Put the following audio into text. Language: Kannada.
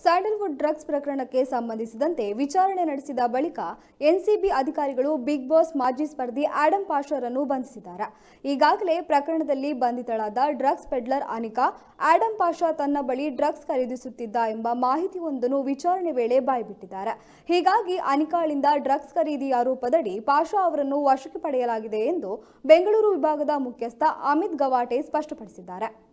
ಸ್ಯಾಂಡಲ್ವುಡ್ ಡ್ರಗ್ಸ್ ಪ್ರಕರಣಕ್ಕೆ ಸಂಬಂಧಿಸಿದಂತೆ ವಿಚಾರಣೆ ನಡೆಸಿದ ಬಳಿಕ ಎನ್ಸಿಬಿ ಅಧಿಕಾರಿಗಳು ಬಿಗ್ ಬಾಸ್ ಮಾಜಿ ಸ್ಪರ್ಧಿ ಆಡಮ್ ಪಾಷರನ್ನು ಬಂಧಿಸಿದ್ದಾರೆ. ಈಗಾಗಲೇ ಪ್ರಕರಣದಲ್ಲಿ ಬಂಧಿತಳಾದ ಡ್ರಗ್ಸ್ ಪೆಡ್ಲರ್ ಅನಿಕಾ, ಆಡಮ್ ಪಾಷಾ ತನ್ನ ಬಳಿ ಡ್ರಗ್ಸ್ ಖರೀದಿಸುತ್ತಿದ್ದ ಎಂಬ ಮಾಹಿತಿಯೊಂದನ್ನು ವಿಚಾರಣೆ ವೇಳೆ ಬಾಯ್ಬಿಟ್ಟಿದ್ದಾರೆ. ಹೀಗಾಗಿ ಅನಿಕಾಳಿಂದ ಡ್ರಗ್ಸ್ ಖರೀದಿ ಆರೋಪದಡಿ ಪಾಷಾ ಅವರನ್ನು ವಶಕ್ಕೆ ಪಡೆಯಲಾಗಿದೆ ಎಂದು ಬೆಂಗಳೂರು ವಿಭಾಗದ ಮುಖ್ಯಸ್ಥ ಅಮಿತ್ ಗವಾಟೆ ಸ್ಪಷ್ಟಪಡಿಸಿದ್ದಾರೆ.